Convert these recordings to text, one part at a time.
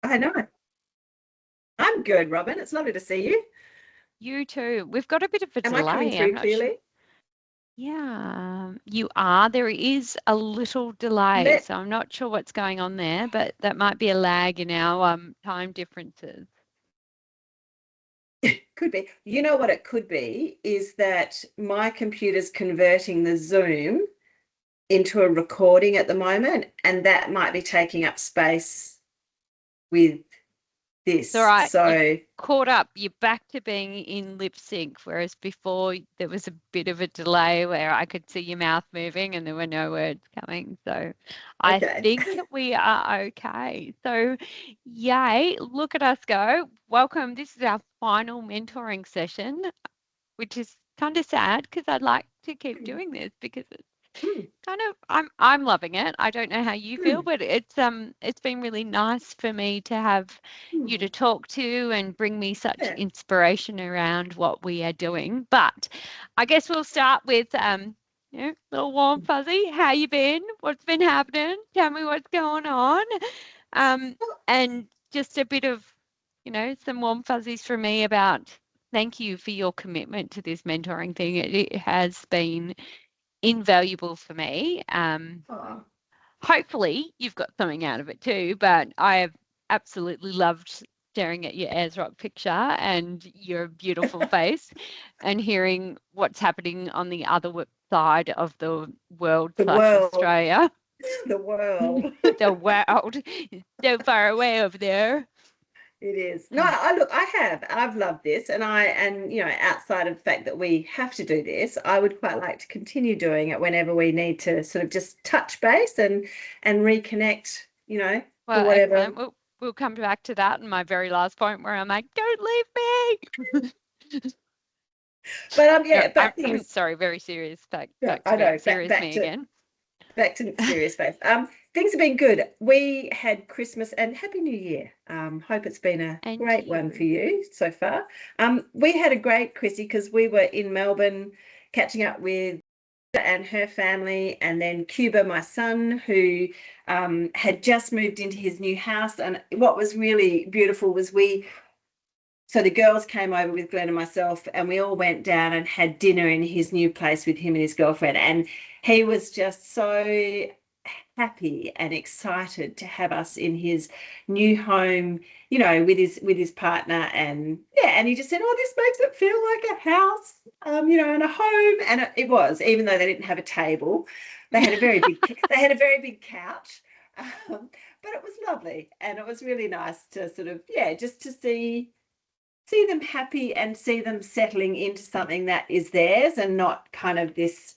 I know. I'm good, Robyn. It's lovely to see you. You too. We've got a bit of a Am I coming delay. I'm through not sure. clearly? Yeah, you are. There is a little delay, Let so I'm not sure what's going on there, but that might be a lag in our time differences. Could be. You know what it could be is that my computer's converting the Zoom into a recording at the moment, and that might be taking up space with It's all this. right. You've So, caught up. You're back to being in lip sync, whereas before there was a bit of a delay where I could see your mouth moving and there were no words coming. So I okay. think we are okay. So, yay, look at us go. Welcome. This is our final mentoring session, which is kind of sad because I'd like to keep doing this because it's Mm, kind of I'm loving it. I don't know how you feel, mm, but it's been really nice for me to have you to mm. talk to and bring me such Yeah. inspiration around what we are doing. But I guess we'll start with little warm fuzzy. How you been? What's been happening? Tell me what's going on. Um, and just a bit of, some warm fuzzies from me about thank you for your commitment to this mentoring thing. It has been invaluable for me. Oh, Hopefully you've got something out of it too, but I have absolutely loved staring at your AirDrop picture and your beautiful face and hearing what's happening on the other side of the world the slash world, Australia. the world. The world is so far away over there. It is. No, I've loved this, and outside of the fact that we have to do this, I would quite like to continue doing it whenever we need to sort of just touch base and reconnect, for Well, whatever. excellent. We'll come back to that in my very last point where I'm like, don't leave me. But Yeah, but I'm things, sorry, very serious. yeah, Back to I being know, serious me again. back to serious face. Things have been good. We had Christmas and Happy New Year. Hope it's been a And great one for you. you so far. We had a great Chrissy because we were in Melbourne catching up with and her family, and then Cuba, my son, who had just moved into his new house. And what was really beautiful was so the girls came over with Glenn and myself, and we all went down and had dinner in his new place with him and his girlfriend. And he was just so happy and excited to have us in his new home, with his partner. And yeah, and he just said, "Oh, this makes it feel like a house, and a home." And it was, even though they didn't have a table, they had a very big couch. But it was lovely, and it was really nice to sort of, yeah, just to see them happy and see them settling into something that is theirs and not kind of this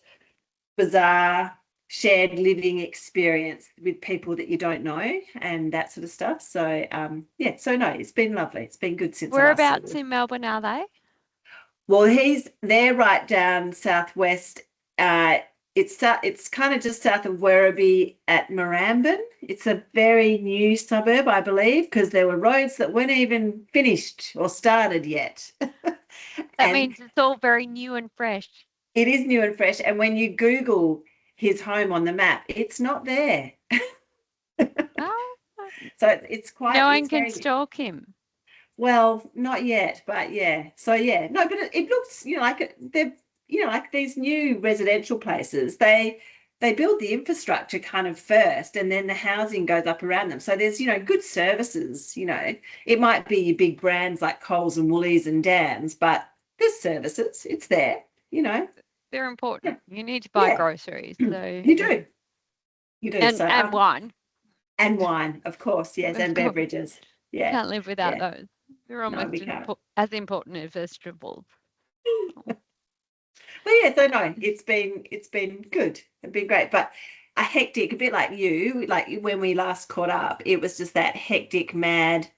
bizarre shared living experience with people that you don't know and that sort of stuff. So yeah, so no, it's been lovely. It's been good since I last saw Whereabouts them. in Melbourne are they? Well, they're right down southwest. It's kind of just south of Werribee at Mooramban. It's a very new suburb, I believe, because there were roads that weren't even finished or started yet. That And means it's all very new and fresh. it is new and fresh. And when you Google his home on the map, it's not there. Oh, So no one it's can very, stalk him. well, not yet, but yeah. So yeah, no, but it looks, like they're, like these new residential places, they build the infrastructure kind of first and then the housing goes up around them. So there's, good services, it might be your big brands like Coles and Woolies and Dan's, but there's services, it's there, They're Yeah, important. You need to buy yeah, groceries. So you do. You do. and So and wine. and wine, of course, yes, Of and course. beverages. Yeah, Can't live without yeah. those. They're No, almost we can't. as important as vegetables. But yeah, so no, it's been good. It's been great. But a hectic, a bit like you, like when we last caught up, it was just that hectic, mad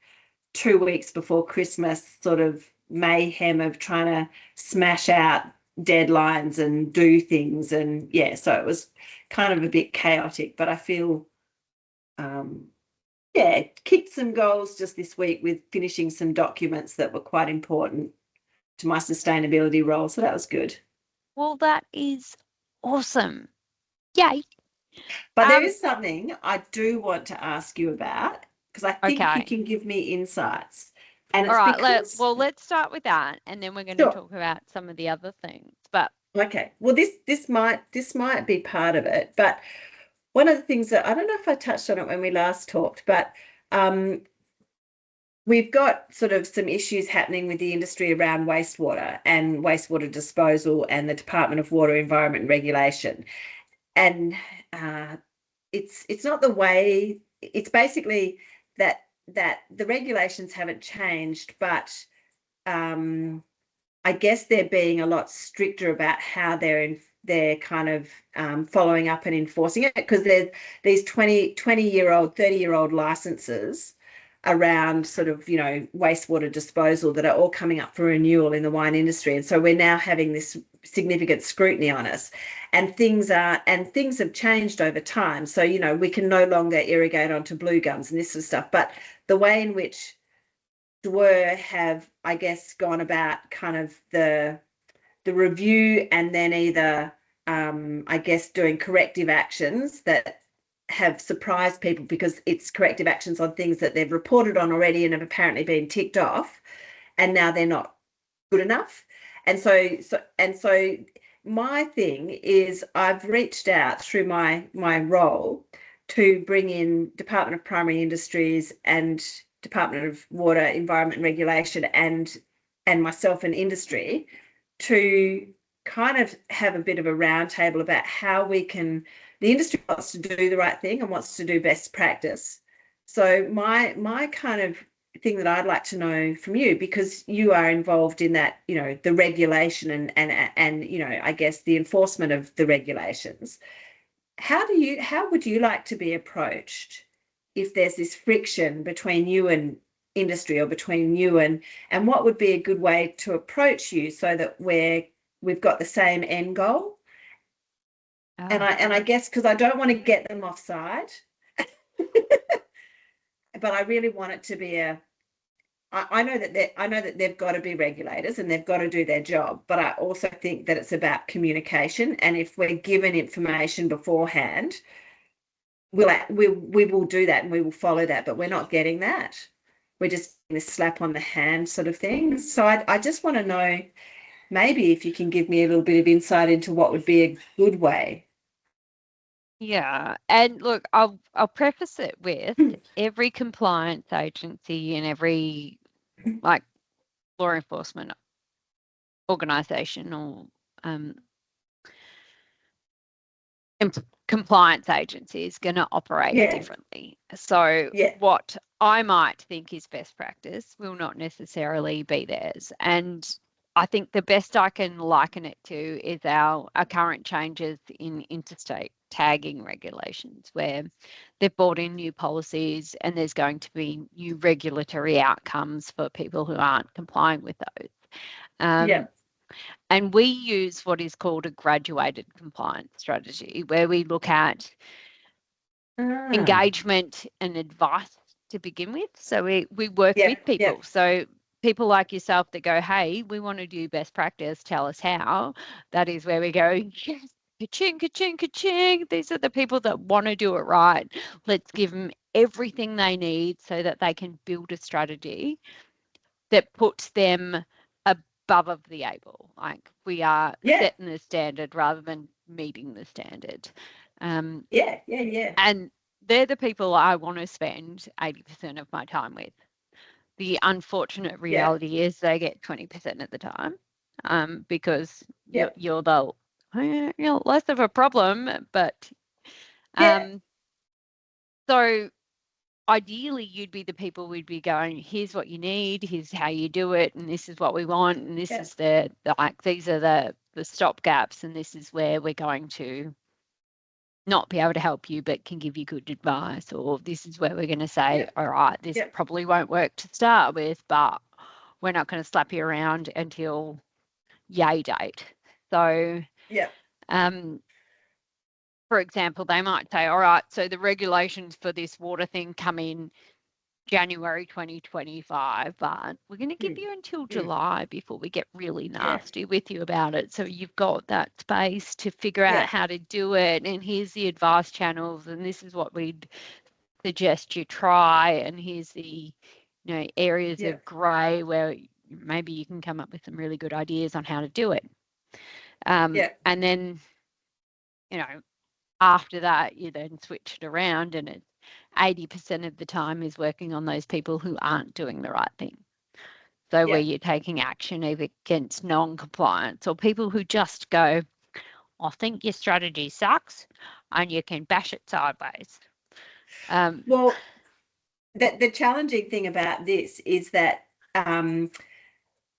2 weeks before Christmas sort of mayhem of trying to smash out deadlines and do things. And yeah, so it was kind of a bit chaotic, but I feel um yeah, kicked some goals just this week with finishing some documents that were quite important to my sustainability role. So that was good. Well, that is awesome. Yay. But there Um, is something I do want to ask you about. because I think you Okay. can give me insights. And All it's right. because, Let's start with that, and then we're going to sure, talk about some of the other things. But okay. Well, this might be part of it, but one of the things that I don't know if I touched on it when we last talked, but um, we've got sort of some issues happening with the industry around wastewater and wastewater disposal and the Department of Water, Environment and Regulation. And uh, it's not the way. It's basically that the regulations haven't changed, but um, I guess they're being a lot stricter about how they're kind of following up and enforcing it, because there's these 20-year-old, 30-year-old licenses around sort of, wastewater disposal that are all coming up for renewal in the wine industry. And so we're now having this significant scrutiny on us, and things have changed over time. So, we can no longer irrigate onto blue gums and this sort of stuff. But the way in which have, I guess, gone about kind of the review, and then either I guess doing corrective actions that have surprised people, because it's corrective actions on things that they've reported on already and have apparently been ticked off, and now they're not good enough. And so my thing is, I've reached out through my role to bring in Department of Primary Industries and Department of Water, Environment and Regulation, and myself and industry, to kind of have a bit of a roundtable about how we can. The industry wants to do the right thing and wants to do best practice. So my kind of thing that I'd like to know from you, because you are involved in that, the regulation and I guess the enforcement of the regulations. How would you like to be approached if there's this friction between you and industry, or between you and what would be a good way to approach you, so that we've got the same end goal? And I guess, because I don't want to get them offside, but I really want it to be I know that they've got to be regulators and they've got to do their job, but I also think that it's about communication. And if we're given information beforehand, we will do that and we will follow that. But we're not getting that. We're just getting this slap on the hand sort of thing. So I just want to know, maybe if you can give me a little bit of insight into what would be a good way. yeah, and look, I'll preface it with every compliance agency and every like law enforcement organization or um, compliance agency is going to operate Yeah, differently. So yeah, what I might think is best practice will not necessarily be theirs. And I think the best I can liken it to is our current changes in interstate tagging regulations, where they've brought in new policies and there's going to be new regulatory outcomes for people who aren't complying with those. yeah. And we use what is called a graduated compliance strategy, where we look at Ah, engagement and advice to begin with. So we work yeah, with yeah, people. So people like yourself that go, hey, we want to do best practice, tell us how. That is where we go, yes, ka-ching, ka-ching, ka-ching. These are the people that want to do it right. Let's give them everything they need so that they can build a strategy that puts them above the able. Like we are yeah, setting the standard rather than meeting the standard. Um, yeah, yeah, yeah, and they're the people I want to spend 80% of my time with. The unfortunate yeah, reality is they get 20% of the time, because yeah, you're the less of a problem. But yeah, um, so ideally you'd be the people we'd be going, here's what you need, here's how you do it, and this is what we want, and this yeah, is the like these are the stop gaps, and this is where we're going to not be able to help you but can give you good advice, or this is where we're going to say, yeah, all right, this yeah, probably won't work to start with, but we're not going to slap you around until yay date. So yeah, um for example, they might say, all right, so the regulations for this water thing come in January 2025, but we're going to give mm, you until mm, July before we get really yeah, nasty with you about it. So you've got that space to figure out yeah, how to do it. And here's the advice channels, and this is what we'd suggest you try, and here's the areas Yeah. of grey where maybe you can come up with some really good ideas on how to do it. Yeah. And then after that you then switch it around, and it's 80% of the time is working on those people who aren't doing the right thing. So where Yeah. you're taking action either against non-compliance or people who just go, I think your strategy sucks, and you can bash it sideways. Well, the challenging thing about this is that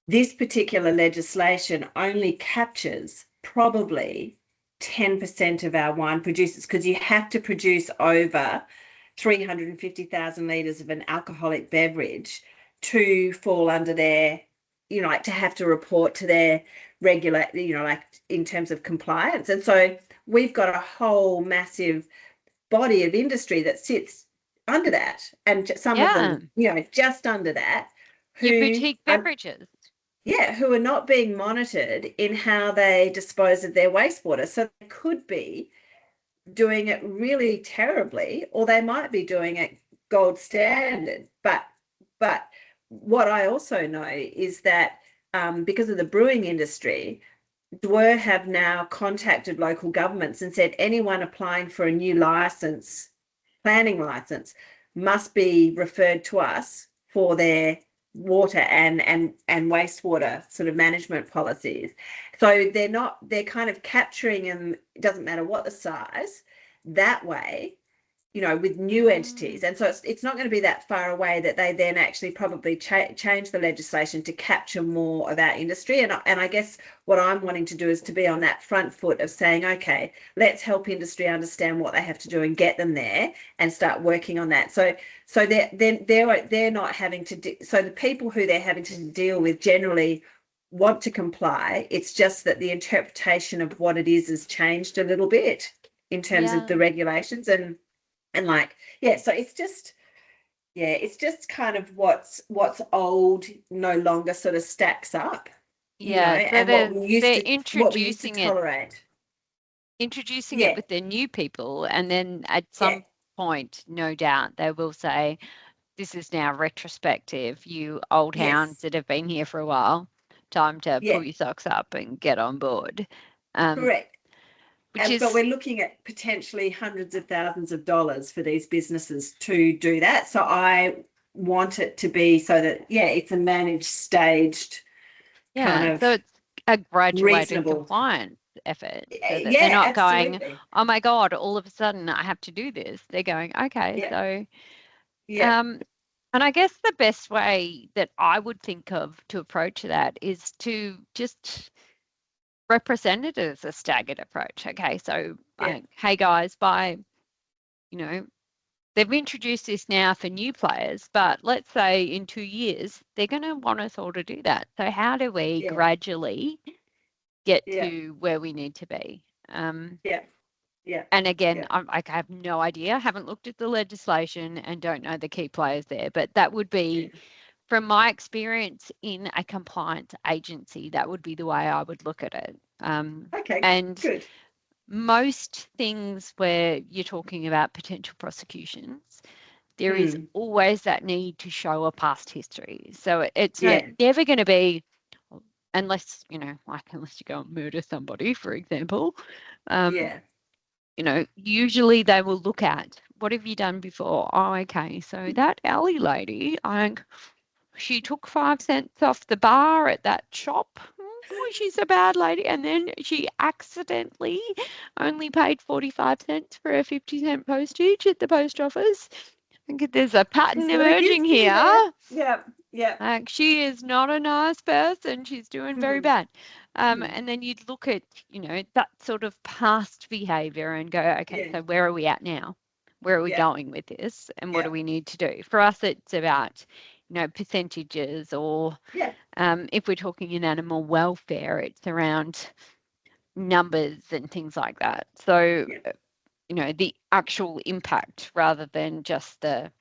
this particular legislation only captures probably 10% of our wine producers, because you have to produce over 350,000 litres of an alcoholic beverage to fall under their, like to have to report to their regular, like in terms of compliance. And so we've got a whole massive body of industry that sits under that, and some of them, just under that, your who boutique are, beverages. who are not being monitored in how they dispose of their wastewater. So they could be doing it really terribly, or they might be doing it gold standard. But what I also know is that because of the brewing industry, DWER have now contacted local governments and said anyone applying for a new license, planning license, must be referred to us for their water and wastewater sort of management policies. So they're kind of capturing them, it doesn't matter what the size, that way, with new entities. And so it's not going to be that far away that they then actually probably change the legislation to capture more of our industry. And I guess what I'm wanting to do is to be on that front foot of saying, okay, let's help industry understand what they have to do and get them there and start working on that. So they're not having to so the people who they're having to deal with generally want to comply. It's just that the interpretation of what it is has changed a little bit in terms of the regulations, and so it's just kind of what's old no longer sort of stacks up, So and what we used they're to tolerate. introducing it Yeah. with their new people, and then at Yeah. some point, no doubt, they will say, this is now retrospective, you old hounds Yes. that have been here for a while, time to Yeah. pull your socks up and get on board. Correct. Which But is, we're looking at potentially hundreds of thousands of dollars for these businesses to do that. So I want it to be so that, it's a managed, staged, kind of so it's a graduated reasonable. compliance effort, so that they're Yeah, not going, absolutely. oh my God, all of a sudden I have to do this. They're going, okay, Yeah. so, Yeah. and I guess the best way that I would think of to approach that is to just represent it as a staggered approach. Okay, so Yeah. hey guys, they've introduced this now for new players, but let's say in 2 years, they're going to want us all to do that. So how do we Yeah. gradually get Yeah. to where we need to be? Yeah. Yeah. And again, Yeah. I have no idea, haven't looked at the legislation and don't know the key players there, but that would be, Yeah. from my experience in a compliance agency, that would be the way I would look at it. Okay, And good. most things where you're talking about potential prosecutions, there is Mm. always that need to show a past history. So it's Yeah. never going to be, unless, unless you go and murder somebody, for example, Yeah. usually they will look at, what have you done before? Oh, okay. So that alley lady, she took 5 cents off the bar at that shop. Oh, she's a bad lady. And then she accidentally only paid 45 cents for a 50-cent postage at the post office. I think there's a pattern She's got a emerging history here. there. Yeah. Yeah. She is not a nice person. She's doing very Mm. bad. Mm. And then you'd look at, that sort of past behavior and go, okay, Yeah. so where are we at now? Where are we Yeah. going with this? And what Yeah. do we need to do? For us, it's about, percentages, or Yeah. if we're talking in animal welfare, it's around numbers and things like that. So, Yeah. the actual impact rather than just the,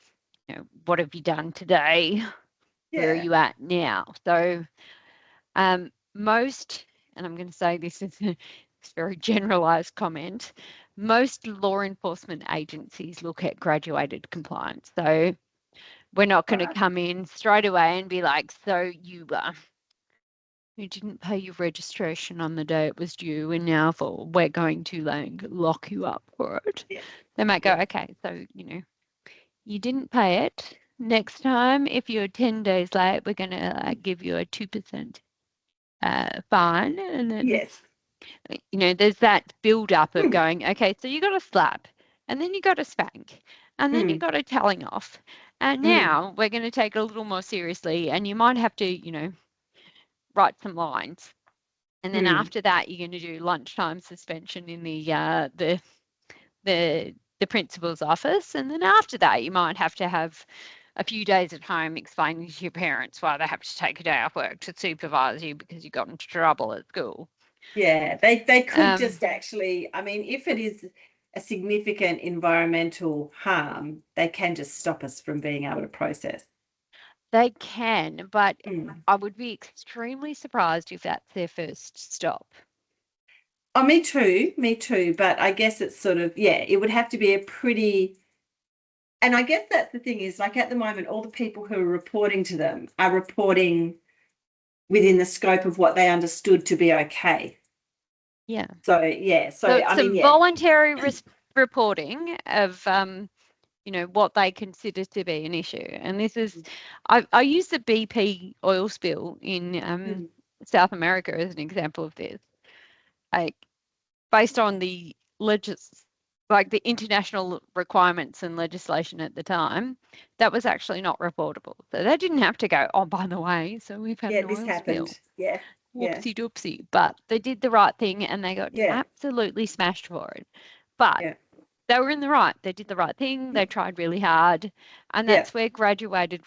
what have you done today? Where are Yeah. you at now? So most, and I'm going to say this is a very generalized comment, most law enforcement agencies look at graduated compliance. So we're not going to come in straight away and be like, so you didn't pay your registration on the day it was due, and now we're going to like lock you up for it. Yeah. They might go, okay, so you didn't pay it. Next time, if you're 10 days late, we're going to give you a 2% fine. And then, Yes. there's that build up of going, okay, so you got a slap, and then you got a spank, and then you got a telling off. And now we're going to take it a little more seriously, and you might have to, write some lines. And then after that, you're going to do lunchtime suspension in the principal's office. And then after that, you might have to have a few days at home explaining to your parents why they have to take a day off work to supervise you because you got into trouble at school. Yeah, they could just actually, I mean, if it is a significant environmental harm, they can just stop us from being able to process. They can, but I would be extremely surprised if that's their first stop. Oh, me too. But I guess it's sort of, yeah, it would have to be a pretty, and I guess that's the thing is like at the moment, all the people who are reporting to them are reporting within the scope of what they understood to be okay. Yeah. So, yeah. So it's I mean, yeah. voluntary reporting of, what they consider to be an issue. And this is, I use the BP oil spill in South America as an example of this. Like, based on the the international requirements and legislation at the time, that was actually not reportable. So they didn't have to go, oh, by the way, so we've had an this oil spill. happened. Yeah. Whoopsie doopsie. But they did the right thing and they got absolutely smashed for it. But they were in the right. They did the right thing. They tried really hard. And that's where graduated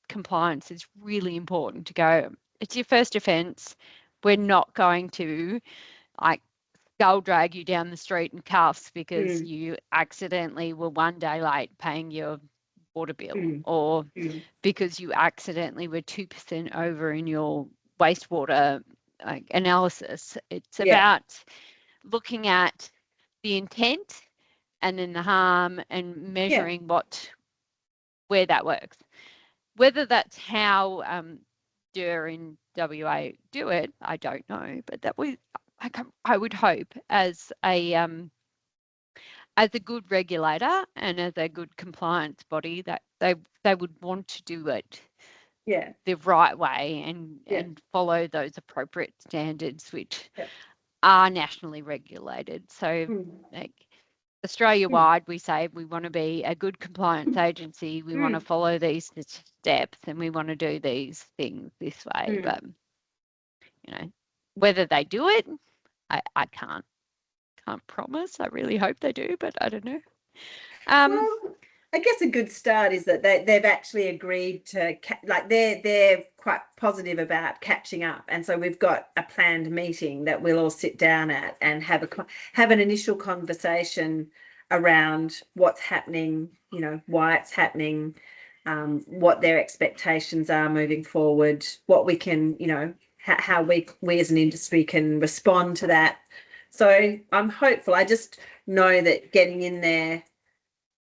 compliance is really important to go. It's your first offence. We're not going to like skull drag you down the street in cuffs because you accidentally were one day late paying your water bill or because you accidentally were 2% over in your wastewater analysis. It's about looking at the intent and then the harm and measuring where that works. Whether that's how DER in WA do it, I don't know, but that I would hope as a good regulator and as a good compliance body that they would want to do it the right way and follow those appropriate standards which are nationally regulated. So like Australia-wide, we say we want to be a good compliance agency. We want to follow these steps and we want to do these things this way. But, whether they do it, I can't promise. I really hope they do, but I don't know. Well, I guess a good start is that they've actually agreed to they're quite positive about catching up, and so we've got a planned meeting that we'll all sit down at and have an initial conversation around what's happening, why it's happening, what their expectations are moving forward, what we can, how we as an industry can respond to that. So I'm hopeful. I just know that getting in there,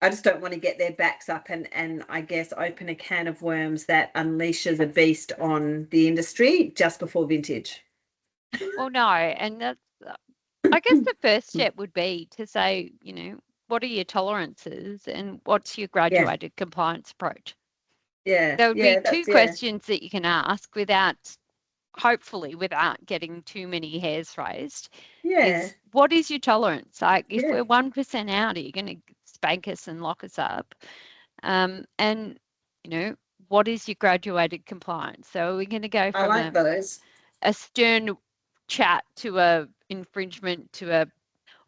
I just don't want to get their backs up and I guess open a can of worms that unleashes a beast on the industry just before vintage. Well, no, and that's, I guess the first step would be to say, what are your tolerances and what's your graduated compliance approach? There would be two questions that you can ask hopefully without getting too many hairs raised. Is what is your tolerance? Like if we're 1% out, are you going to spank us and lock us up? And what is your graduated compliance? So we're going to go from a stern chat to a infringement to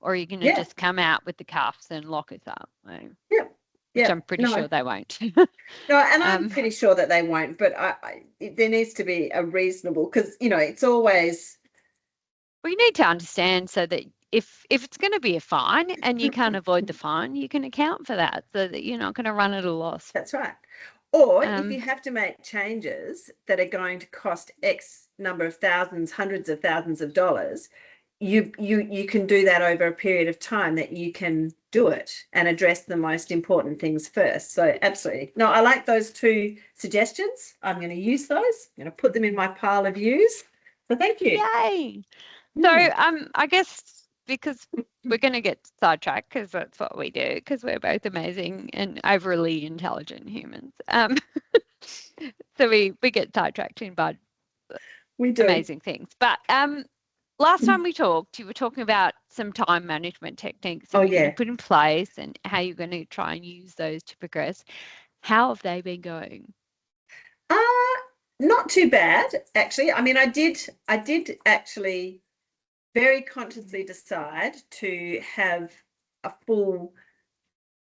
or are you going to just come out with the cuffs and lock us up? Which I'm pretty sure they won't. No, and I'm pretty sure that they won't, but there needs to be a reasonable, because, it's always. We need to understand so that if it's going to be a fine and you can't avoid the fine, you can account for that so that you're not going to run at a loss. That's right. Or if you have to make changes that are going to cost X number of thousands, hundreds of thousands of dollars, you can do that over a period of time, that you can do it and address the most important things first. So absolutely. No, I like those two suggestions. I'm going to use those. I'm going to put them in my pile of use. So thank you. Yay. So I guess because we're going to get sidetracked, because that's what we do, because we're both amazing and overly intelligent humans. So we get sidetracked in bad, We do. amazing things. But last time we talked, you were talking about some time management techniques that you're going to put in place and how you're going to try and use those to progress. How have they been going? Not too bad, actually. I mean, I did actually very consciously decide to have a full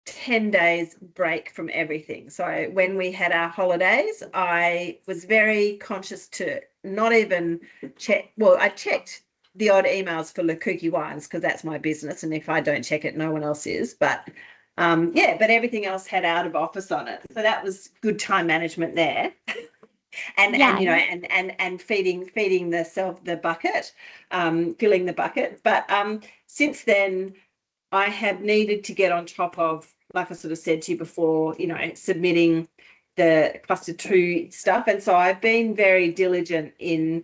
10 days break from everything. So when we had our holidays, I was very conscious to not even check. Well, I checked the odd emails for Lukuki wines because that's my business, and if I don't check it, no one else is. But but everything else had out of office on it, so that was good time management there. And you know, and feeding the bucket, filling the bucket. But since then, I have needed to get on top of, like I sort of said to you before, you know, submitting the cluster 2 stuff. And so I've been very diligent in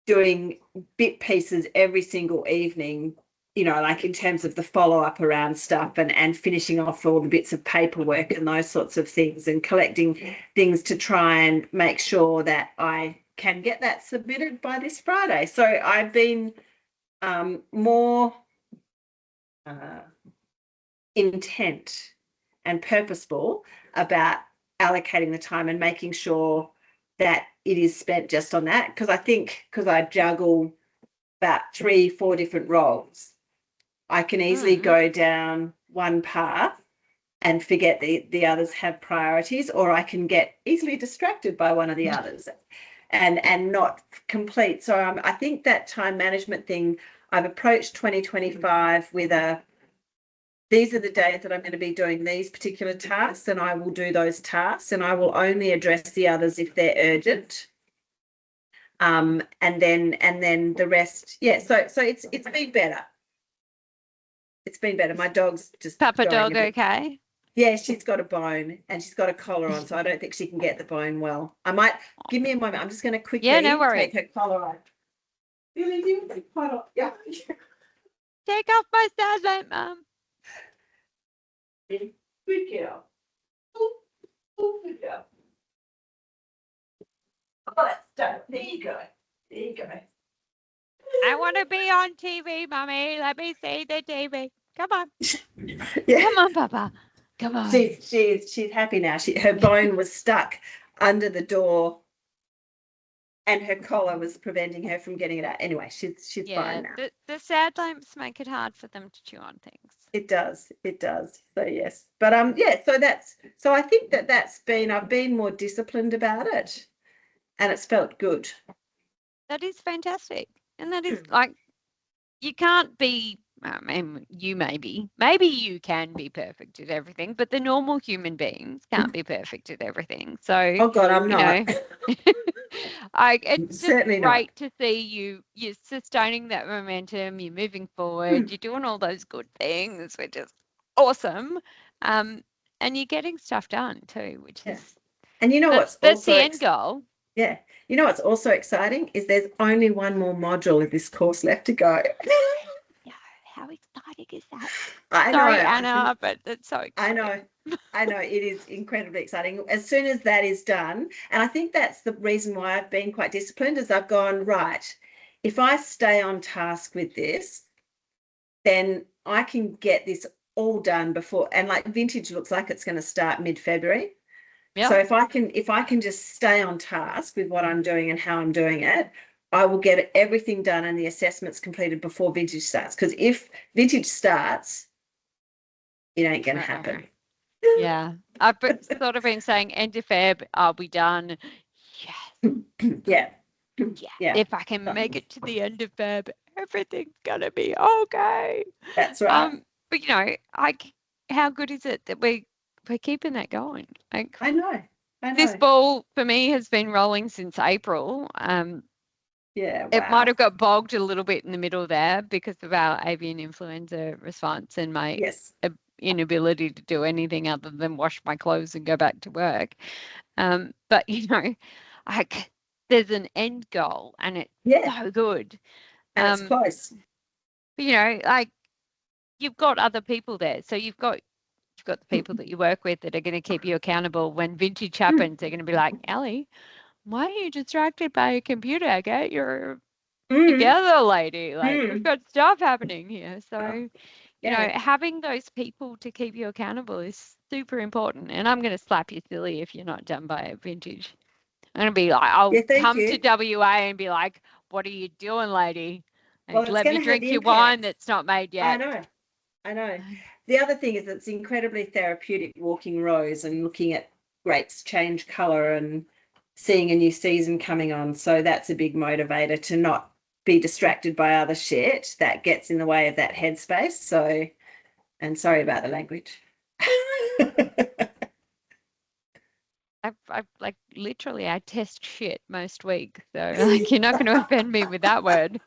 doing bit pieces every single evening, you know, like in terms of the follow-up around stuff, and finishing off all the bits of paperwork and those sorts of things, and collecting things to try and make sure that I can get that submitted by this Friday. So I've been more intent and purposeful about allocating the time and making sure that it is spent just on that. Because I think, because I juggle about 3-4 different roles, I can easily go down one path and forget the others have priorities, or I can get easily distracted by one of the others and not complete. So I think that time management thing, I've approached 2025 with these are the days that I'm going to be doing these particular tasks, and I will do those tasks, and I will only address the others if they're urgent. And then the rest, so it's been better. It's been better. My dog's just Papa dog okay? Yeah, she's got a bone and she's got a collar on, so I don't think she can get the bone well. I might give me a moment. I'm just going to quickly take her collar off. Really, do you think quite off? Yeah. Take off my satellite, Mum. Good girl. Good girl. Oh, that's done. There you go. There you go. I want to be on TV, Mummy. Let me see the TV. Come on. Yeah. Come on, Papa. Come on. She's happy now. Her bone was stuck under the door, and her collar was preventing her from getting it out. Anyway, she's fine now. The sad lamps make it hard for them to chew on things. It does. So yes, but so I think I've been more disciplined about it, and it's felt good. That is fantastic, and that is like, you can't be. I mean, maybe you can be perfect at everything, but the normal human beings can't be perfect at everything. So, oh God, I'm not. It's certainly great to see you're sustaining that momentum, you're moving forward, you're doing all those good things, which is awesome. And you're getting stuff done too, which is, and you know what's that's the end goal. Yeah. You know what's also exciting is there's only one more module of this course left to go. How exciting is that? I Sorry, know, Anna, but it's so exciting. I know it is incredibly exciting. As soon as that is done, and I think that's the reason why I've been quite disciplined, is I've gone, right, if I stay on task with this, then I can get this all done before, and like vintage looks like it's going to start mid-February. Yep. So if I can just stay on task with what I'm doing and how I'm doing it, I will get everything done and the assessments completed before vintage starts. Because if vintage starts, it ain't going to happen. Yeah, I've sort of been saying end of Feb, I'll be done. Yes. Yeah. If I can make it to the end of Feb, everything's gonna be okay. That's right. But you know, how good is it that we're keeping that going? Like, I know. This ball for me has been rolling since April. Yeah, It might wow. have got bogged a little bit in the middle there because of our avian influenza response and my Yes. inability to do anything other than wash my clothes and go back to work. But like there's an end goal and it's Yeah. so good. And it's Um, close. like you've got other people there. So you've got the people that you work with that are going to keep you accountable. When vintage happens, they're going to be like, Ellie, why are you distracted by a computer? Get your Mm, together, lady. Like we've mm. got stuff happening here. Oh, So, yeah. having those people to keep you accountable is super important. And I'm going to slap you silly if you're not done by a vintage. I'm going to be like, Yeah, I'll thank come to you. WA and be like, what are you doing, lady? Well, And it's let going me to have drink your wine impacts. that's not made I yet. know. I know. The other thing is it's incredibly therapeutic walking rows and looking at grapes change colour and seeing a new season coming on. So that's a big motivator to not be distracted by other shit that gets in the way of that headspace. So, and sorry about the language. I've like literally I test shit most weeks, so like you're not going to offend me with that word.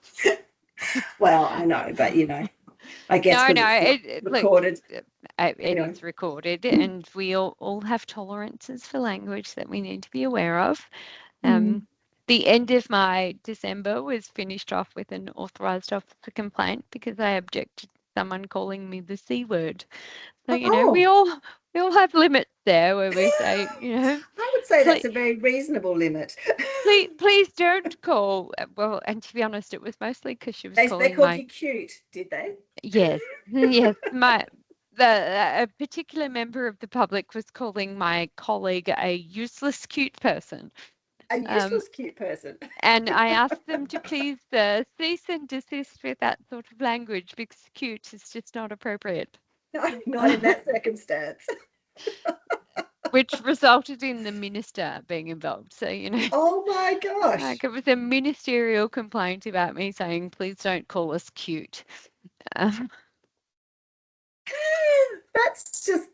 Well, I know, but I guess No, because no, it's not look, recorded. it Anyway. is recorded, and we all have tolerances for language that we need to be aware of. Mm. Um, the end of my December was finished off with an authorised officer complaint because I objected to someone calling me the C word. So, we Oh, all have limits there where we say, I would say that's please, a very reasonable limit. please don't call. Well, and to be honest, it was mostly because she was They calling called my, you cute, did they? yes, yes, a particular member of the public was calling my colleague a useless cute person. A Um, useless cute person. and I asked them to please cease and desist with that sort of language because cute is just not appropriate. No, not in that circumstance. Which resulted in the minister being involved. So, Oh my like gosh. it was a ministerial complaint about me saying, please don't call us cute. Um,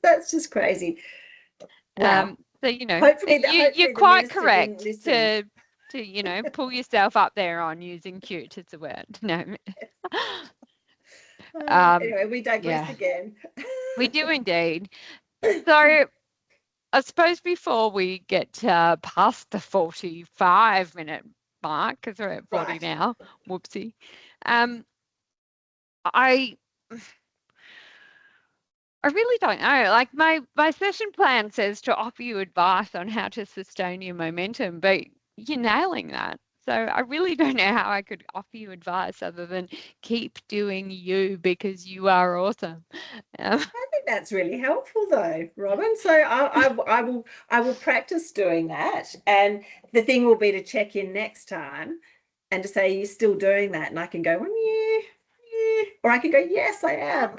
That's just crazy. Wow. so, you're Hopefully the quite minister didn't correct listen. to pull yourself up there on using cute as a word. No. Anyway, we digress Yeah, again. we do indeed. So I suppose before we get past the 45-minute mark, because we're at 40 Right. now, whoopsie, um, I I really don't know. Like my session plan says to offer you advice on how to sustain your momentum, but you're nailing that. So I really don't know how I could offer you advice other than keep doing you because you are awesome. Um, I think that's really helpful though, Robin. So I will practice doing that. And the thing will be to check in next time and to say, you're still doing that. And I can go, well, yeah, yeah. Or I can go, yes, I am.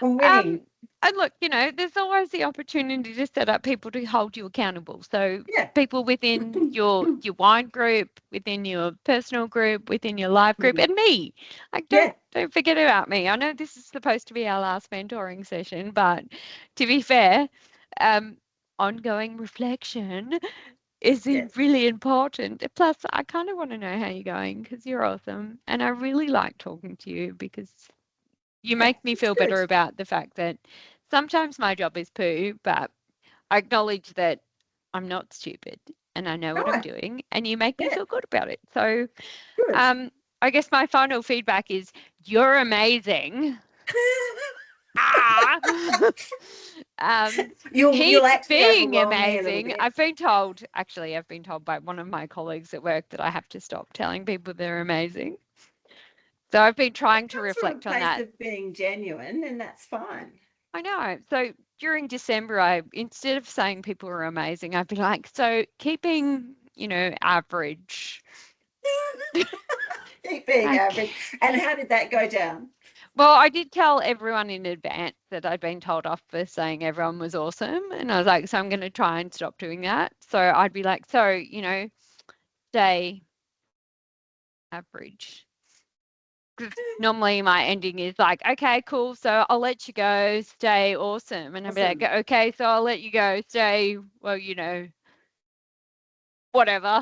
I'm winning. Um, and look, there's always the opportunity to set up people to hold you accountable. So Yeah. people within your wine group, within your personal group, within your live group, and me. Like don't Yeah. don't forget about me. I know this is supposed to be our last mentoring session, but to be fair, um, ongoing reflection is Yes. really important. Plus, I kind of want to know how you're going because you're awesome, and I really like talking to you because you Yeah. make me It's feel good. better about the fact that sometimes my job is poo, but I acknowledge that I'm not stupid and I know what I'm No. doing, and you make me Yeah. feel good about it. So, Good. um, I guess my final feedback is you're amazing. Ah, um, You'll keep actually being overwhelm me a little amazing. bit. Actually, I've been told by one of my colleagues at work that I have to stop telling people they're amazing. So I've been It trying to comes from a reflect on place that. of being genuine, and that's fine. I know. So during December, instead of saying people were amazing, I'd be like, so keeping, average. Keep being Like, average. And how did that go down? well, I did tell everyone in advance that I'd been told off for saying everyone was awesome. And I was like, so I'm going to try and stop doing that. So I'd be like, so, stay average. 'Cause normally my ending is like, okay, cool. So I'll let you go. Stay awesome. And I'd be like, Awesome. okay, so I'll let you go. Stay, well, whatever.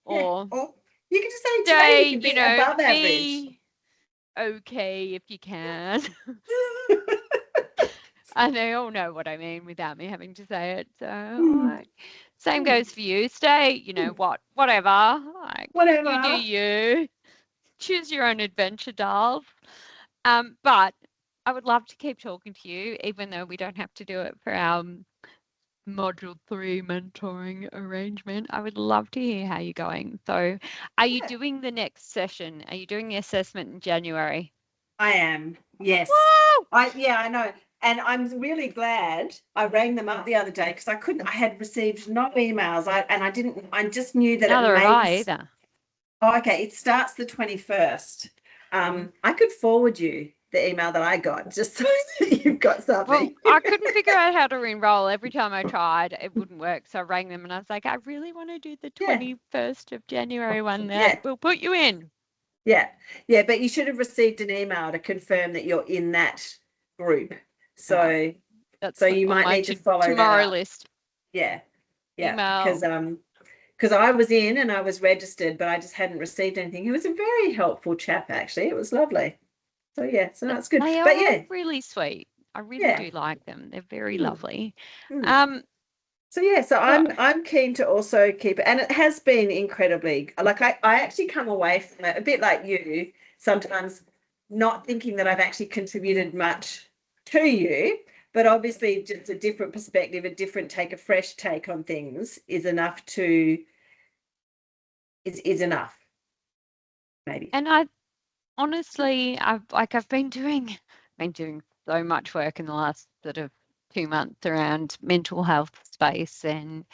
Yeah. Or Oh, You can just say today stay, you can be above average. be okay if you can. And they all know what I mean without me having to say it. So same goes for you. Stay, whatever. Like, you do Whatever. you. Choose your own adventure, dolls. But I would love to keep talking to you, even though we don't have to do it for our module 3 mentoring arrangement. I would love to hear how you're going. So are you doing the next session? Are you doing the assessment in January? I am. Yes. Woo! I know. And I'm really glad I rang them up the other day because I had received no emails. I just knew that it Neither have may I be. either. Oh, okay. It starts the 21st. I could forward you the email that I got just so that you've got Well, something. I couldn't figure out how to enroll. Every time I tried, it wouldn't work. So I rang them and I was like, I really want to do the Yeah. 21st of January one. They're Yeah. like, we'll put you in. Yeah. Yeah. But you should have received an email to confirm that you're in that group. So, That's so you on might my need to follow that tomorrow up. list. Yeah. Yeah. Email. Because I was in and I was registered, but I just hadn't received anything. He was a very helpful chap, actually. It was lovely. So yeah, so that's good. They But are yeah, really sweet. I really yeah. do like them. They're very Mm, lovely. mm. Um, So yeah, so so I'm keen to also keep it, and it has been incredibly like I actually come away from it a bit like you, sometimes not thinking that I've actually contributed much to you, but obviously just a different perspective, a different take, a fresh take on things is enough to is enough, maybe. and I honestly, I've been doing so much work in the last sort of 2 months around mental health space, and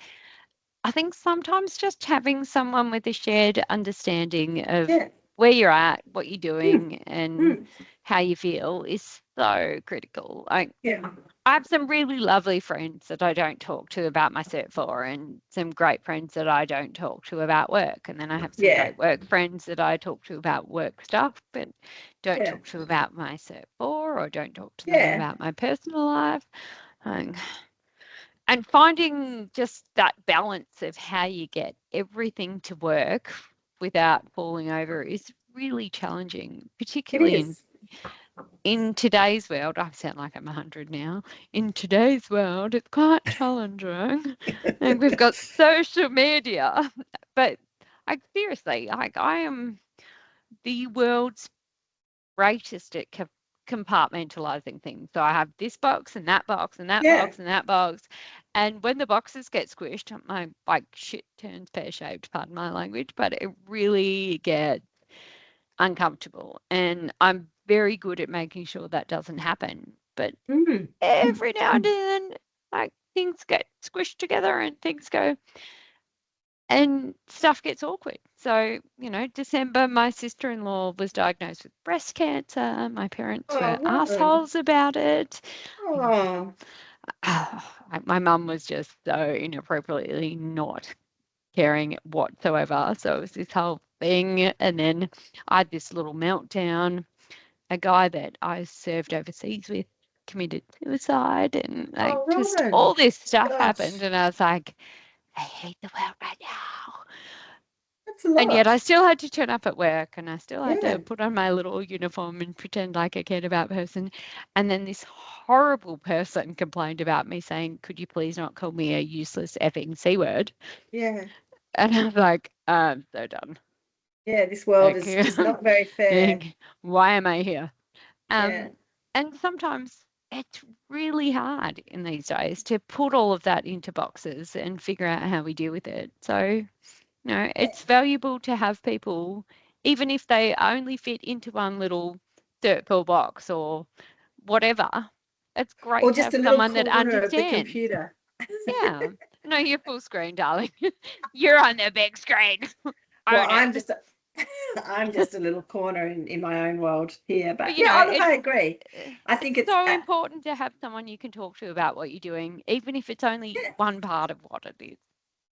I think sometimes just having someone with a shared understanding of Yeah. where you're at, what you're Mm, doing, and mm. how you feel is so critical. Yeah. I have some really lovely friends that I don't talk to about my Cert 4, and some great friends that I don't talk to about work. And then I have some Yeah. great work friends that I talk to about work stuff, but don't Yeah. talk to about my Cert 4, or don't talk to them Yeah. about my personal life. Um, and finding just that balance of how you get everything to work without falling over is really challenging, It particularly in is. in today's world. I sound like I'm 100 now. In today's world, it's quite challenging. And we've got social media. But seriously, I am the world's greatest at compartmentalizing things. So I have this box and that box and that Yeah. box and that box. And when the boxes get squished, my shit turns pear-shaped, pardon my language, but it really gets uncomfortable. And I'm very good at making sure that doesn't happen. But Mm. every now and then, things get squished together and things go and stuff gets awkward. So, December, my sister-in-law was diagnosed with breast cancer. My parents Oh, were Robyn. assholes about it. Oh, My mum was just so inappropriately not caring whatsoever. So it was this whole thing. And then I had this little meltdown. A guy that I served overseas with committed suicide, and oh, just Robyn. all this stuff happened. Gosh, And I was like, I hate the world right now. that's a And yet lot. I still had to turn up at work, and I still had Yeah. to put on my little uniform and pretend like I cared about person. And then this horrible person complained about me saying, could you please not call me a useless effing C word? Yeah. And I was like, I'm so done. Yeah. This world Like, is not very fair. why am I here? Yeah. And sometimes it's really hard in these days to put all of that into boxes and figure out how we deal with it. So, Yeah. it's valuable to have people, even if they only fit into one little circle box or whatever. It's Or great to just have a little someone that corner of the understands. computer. Yeah. No, you're full screen, darling. You're on the big screen. Well, Own it. I'm just a little corner in my own world here. But But yeah, oh, look, I agree. I it's think it's so important to have someone you can talk to about what you're doing, even if it's only yeah. one part of what it is.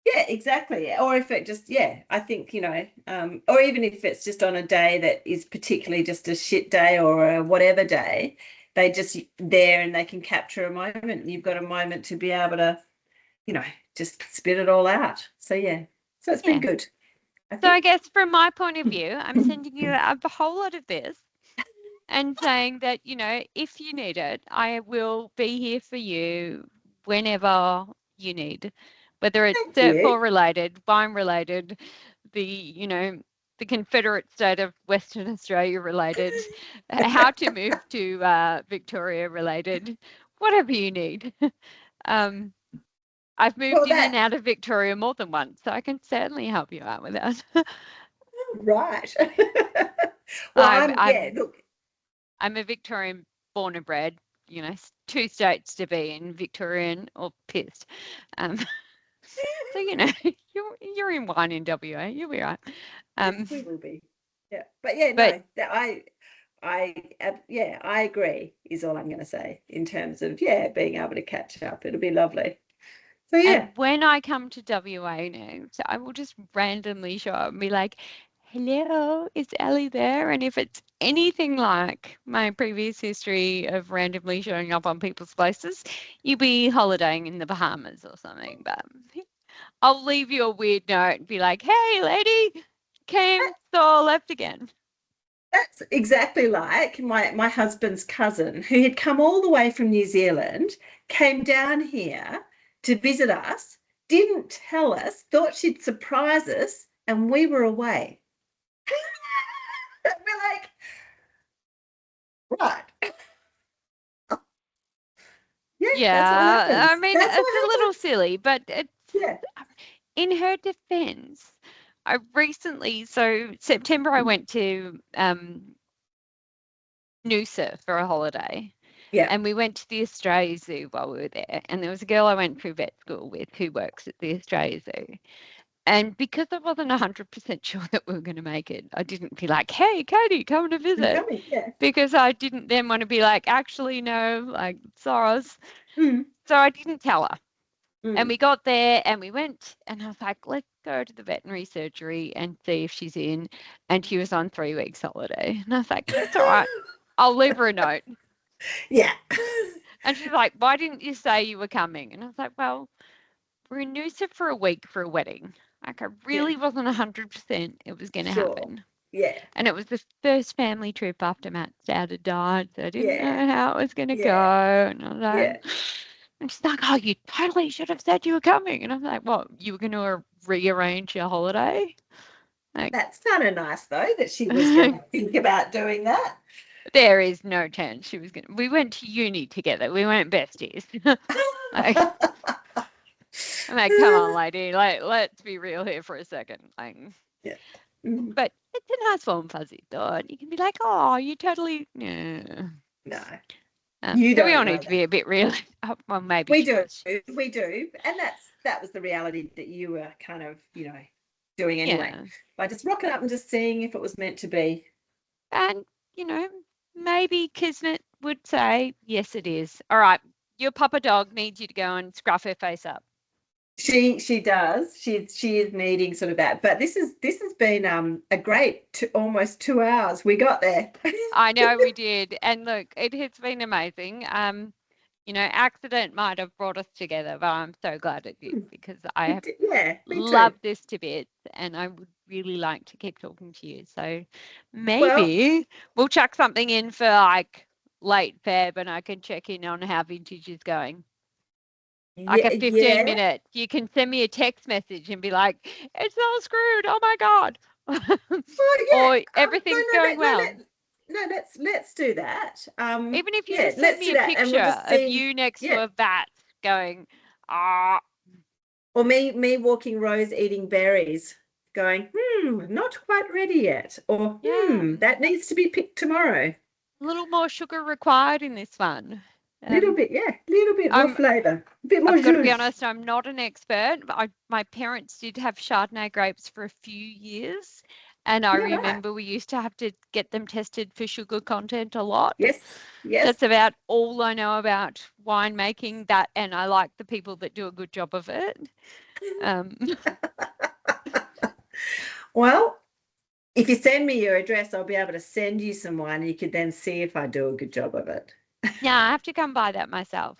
Yeah, exactly. Or if it just, yeah, I think, or even if it's just on a day that is particularly just a shit day or a whatever day, they just there and they can capture a moment. You've got a moment to be able to, you know, just spit it all out. So yeah, so it's been Yeah. good. So I think. guess from my point of view, I'm sending you a whole lot of this and saying that, if you need it, I will be here for you whenever you need, whether it's Thank Cert 4 you. related, wine related, the Confederate state of Western Australia related, how to move to Victoria related, whatever you need. Um, I've moved Well, in and that out of Victoria more than once, so I can certainly help you out with that. right. Well, I'm yeah, I'm look, I'm a Victorian born and bred, two states to be in, Victorian or pissed. Um, so you're in wine in WA, you'll be right. yes, Um, we will be. Yeah. But yeah, but no, that yeah, I agree is all I'm going to say in terms of, yeah, being able to catch up. It'll be lovely. So yeah. and when I come to WA now, so I will just randomly show up and be like, "Hello, is Ellie there?" And if it's anything like my previous history of randomly showing up on people's places, you'll be holidaying in the Bahamas or something. But I'll leave you a weird note and be like, "Hey, lady, came, saw, left again." That's exactly like my husband's cousin who had come all the way from New Zealand, came down here to visit us, didn't tell us, thought she'd surprise us, and we were away. We're like, right. Yeah, that's what Yeah, I happens. mean, That's it's what a little happens. silly, but it's Yeah. in her defense. I recently, so September, I went to Noosa for a holiday. Yeah. And we went to the Australia Zoo while we were there. And there was a girl I went through vet school with who works at the Australia Zoo. And because I wasn't 100% sure that we were going to make it, I didn't be like, "Hey, Katie, come to I'm visit." coming. Yeah. Because I didn't then want to be like, "Actually, no, like, sorrows." Mm, So I didn't tell her. And mm. we got there and we went, and I was like, "Let's go to the veterinary surgery and see if she's in." And she was on 3 weeks holiday. And I was like, "It's all right. I'll leave her a note." Yeah. And she's like, "Why didn't you say you were coming?" And I was like, "Well, we're in Noosa for a week for a wedding. Like, I Yeah. really wasn't 100% it was going to Sure. happen." Yeah. And it was the first family trip after Matt's dad had died, so I didn't Yeah. know how it was going to go. Yeah. And I was like, Yeah. and she's like, "Oh, you totally should have said you were coming." And I'm like, "What, you were going to rearrange your holiday?" Like, That's kind of nice though that she was going to think about doing that. there is no chance she was going to. We went to uni together. We weren't besties. Like, I'm like, "Come on, lady. Like, let's be real here for a second." Like, Yeah. Mm. but it's a nice warm fuzzy thought. You can be like, "Oh, you totally." Yeah. No, you So we don't all know need to be that. a bit real. Well, maybe We she do, was. we do, and that was the reality that you were kind of, doing anyway, Yeah. by just rocking up and just seeing if it was meant to be. And, you know, maybe Kismet would say, "Yes, it is. All right, your papa dog needs you to go and scruff her face up." She does. She is needing sort of that. But this has been a great almost 2 hours. We got there. I know we did. And look, it has been amazing. Accident might have brought us together, but I'm so glad it did because I have Yeah, me too. loved this to bits and I would really like to keep talking to you. So Well, maybe we'll chuck something in for like late Feb and I can check in on how vintage is going. Like yeah, a 15 yeah. minute, you can send me a text message and be like, "It's all screwed. Oh my God." Well, yeah. Or No, everything's no, going well. no. Let's do that. Even if you Yeah, just send let's me do a that, and we'll picture just of see. you next to Yeah, a vat going, "Ah, or me walking Rose eating berries, going, not quite ready yet, or yeah, that needs to be picked tomorrow. a little more sugar required in this one." Little bit, yeah, little bit more I'm flavour, a bit more I've got to be juice. honest, I'm not an expert, but my parents did have Chardonnay grapes for a few years. And I Yeah, right. remember we used to have to get them tested for sugar content a lot. Yes, yes. That's about all I know about winemaking, that, and I like the people that do a good job of it. Um, Well, if you send me your address, I'll be able to send you some wine. And you could then see if I do a good job of it. yeah, I have to come by that myself.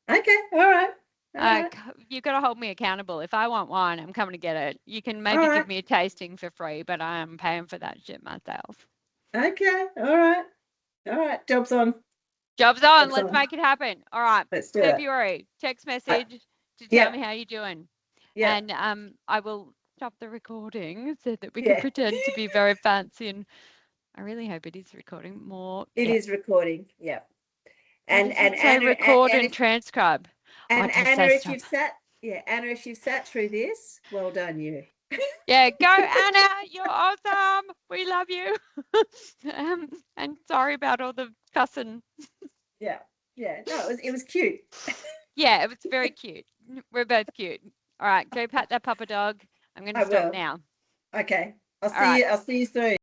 Okay, all right. All right. You've got to hold me accountable. If I want wine, I'm coming to get it. You can All maybe give right. me a tasting for free, but I am paying for that shit myself. Okay. All right. All right. Job's on. Job's on. Job's Let's on. make it happen. All right. Let's do it. February, text message to tell me Yep. how you're doing. Yep. And I will stop the recording so that we can Yeah. pretend to be very fancy. And I really hope it is recording more. It Yeah. is recording. Yep. Why And does it say Anna, record and and if transcribe? Oh, and it does Anna, say if stop. you've sat, yeah, Anna, if you've sat through this, well done, you. Yeah, go Anna, you're awesome. We love you. And sorry about all the cussing. Yeah. Yeah. No, it was cute. Yeah, it was very cute. We're both cute. All right, go pat that pupper dog. I'm going to I stop will. now. Okay. I'll All right. see you. I'll see you soon.